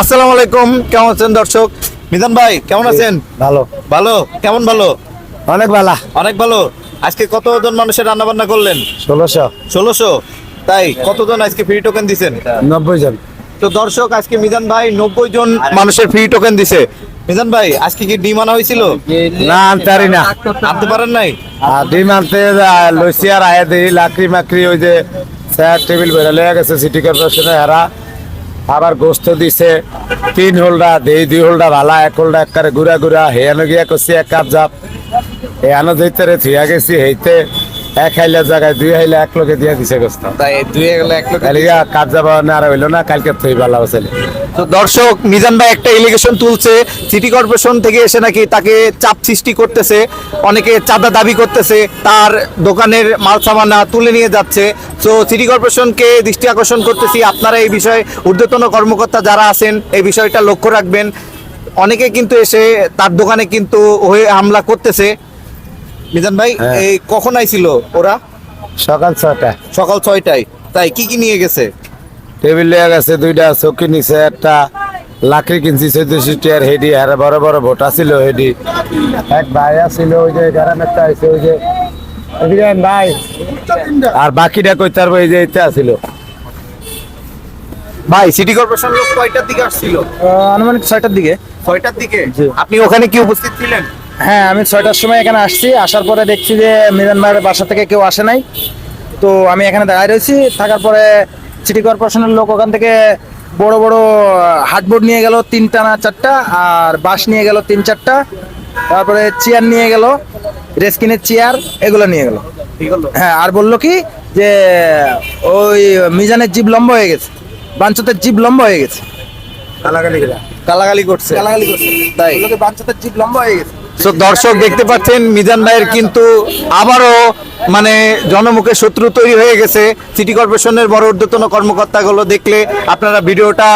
আসসালামু আলাইকুম, কেমন আছেন দর্শক? মিজান ভাই কেমন আছেন? ভালো, ভালো? কেমন ভালো? অনেক ভালো। অনেক ভালো। আজকে কতজন মানুষের রান্না বান্না করলেন? 1600, 1600। তাই কতজন আজকে ফ্রি টোকেন দিছেন? 90 জন। তো দর্শক, আজকে মিজান ভাই 90 জন মানুষের ফ্রি টোকেন দিছে। মিজান ভাই আজকে কি ডিম আনা হয়েছিল? না, আনতে পারি না। আনতে পারেন নাই? আর ডিম আনতে লইছি আর আয়া দিই লাকড়ি মাকড়ি ওই যে চেয়ার টেবিল বেড়ে লয়ে গেছে সিটি কর্পোরেশনে হেরা। আবার গোস্ত দিছে 3 হোল্ডার দেই, 2 হোল্ডার ভালা, 1 হোল্ডার একবারে ঘুরা ঘুরা হেয়ানো গিয়া করছি 1 কাপ জাপ হেয়ানো যেতে থিয়া গেছি হেইতে 1 হাইলা জায়গায় 2 হাইলা 1 লোকে দিয়া দিছে গোস্ত। তাই দুই গেলে এক লোক। কালিয়া কাপ জাপ আর হইলো না, কালকে থই ভালো ছিল। তো দর্শক, মিজান ভাই একটা এলিগেশন তুলছে সিটি কর্পোরেশন থেকে এসে নাকি তাকে চাপ সৃষ্টি করতেছে, অনেকে চাঁদা দাবি করতেছে, তার দোকানের মাল সামানা তুলে নিয়ে যাচ্ছে। তো সিটি কর্পোরেশনকে দৃষ্টি আকর্ষণ করতেছি, আপনারা এই বিষয়ে ঊর্ধ্বতন কর্মকর্তা যারা আছেন এই বিষয়টা লক্ষ্য রাখবেন। অনেকে কিন্তু এসে তার দোকানে কিন্তু হয়ে হামলা করতেছে। মিজান ভাই হ্যাঁ। এই কখন আইছিল ওরা? সকাল 6টা। সকাল 6টায়। তাই কি কি নিয়ে গেছে? টেবিল লিয়ে গেছে 2টা চৌকি নিছে, একটা লাকড়ি কিনছি 1400 টিয়ার হেডি, আর বড় বড় ভোটা ছিল হেডি। এক ভাই আছিল ওই যে গ্রামেরটা আইছে ওই যে এদিকে ভাই, আর বাকিটা কই তার ওই যে এটা আছিল। ভাই সিটি কর্পোরেশন লোক কয়টার দিকে আসছিল? আনুমানিক 6টার দিকে। 6টার দিকে। জি। আপনি ওখানে কি উপস্থিত ছিলেন? হ্যাঁ, আমি 6টার সময় এখানে আসছি। আসার পরে দেখছি যে মিজান ভাইয়ের বাসা থেকে কেউ আসে নাই। তো আমি এখানে দাঁড়িয়ে রয়েছি, থাকার পরে সিটি কর্পোরেশনের লোক ওখান থেকে বড় বড় হার্ডবোর্ড নিয়ে গেল 3টা না 4টা, আর বাঁশ নিয়ে গেল 3-4টা, তারপরে চেয়ার নিয়ে গেল, রেস্কিনের চেয়ার, এগুলো নিয়ে গেল। হ্যাঁ, আর বললো কি যে ওই মিজানের জিভ লম্বা হয়ে গেছে, বাঞ্চতের জিভ লম্বা হয়ে গেছে। গালাগালি করছে। গালাগালি করছে, তাই। বললো কি বাঞ্চতের জিভ লম্বা হয়ে গেছে। তো দর্শক দেখতে পাচ্ছেন মিজান ভাইয়ের কিন্তু আবারও মানে জনমুখে শত্রু তৈরি হয়ে গেছে। সিটি কর্পোরেশনের বড় ঊর্ধ্বতন কর্মকর্তাগুলো দেখলে আপনারা ভিডিওটা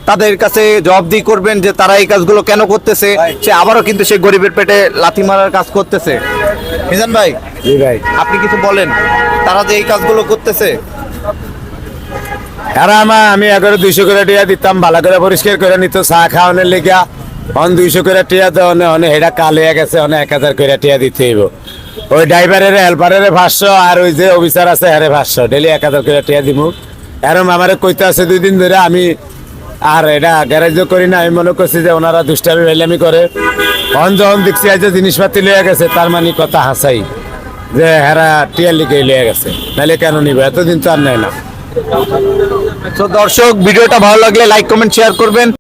তাদের কাছে জবাবদিহি করবেন যে তারা এই কাজগুলো কেন করতেছে। সে আবারও কিন্তু সে গরিবের পেটে লাথি মারার কাজ করতেছে। মিজান ভাই, জি ভাই, আপনি কিছু বলেন, তারা যে এই কাজগুলো করতেছে। আর আমি এগারো 200 করে টিয়া দিতাম, ভালো করে পরিষ্কার করে নিত চা খাওয়ানোর লেগা। 200 করে টিয়া দেওয়া অনেক হেডা কাল হয়ে গেছে, অনেক 1000 করে টিয়া দিতে হইব। ওই ড্রাইভারের হেল্পারের 500, আর ওই যে অফিসার আছে হ্যারে 500, ডেলি 1000 করে টিয়া দিব। এরম আমারে কইতে আছে 2 দিন ধরে। আমি আর এটা গ্যারেজও করি না, আমি মনে করছি যে ওনারা দুষ্টামি বেলামি করে। যখন দেখছি আজ জিনিসপাতি লয়ে গেছে, তার মানে কথা হাসাই যে হেরা টিয়া লিখে লয়ে গেছে, নাহলে কেন নিব, এতদিন তো আর নেয় না। তো দর্শক, ভিডিওটা ভালো লাগলে লাইক কমেন্ট শেয়ার করবেন।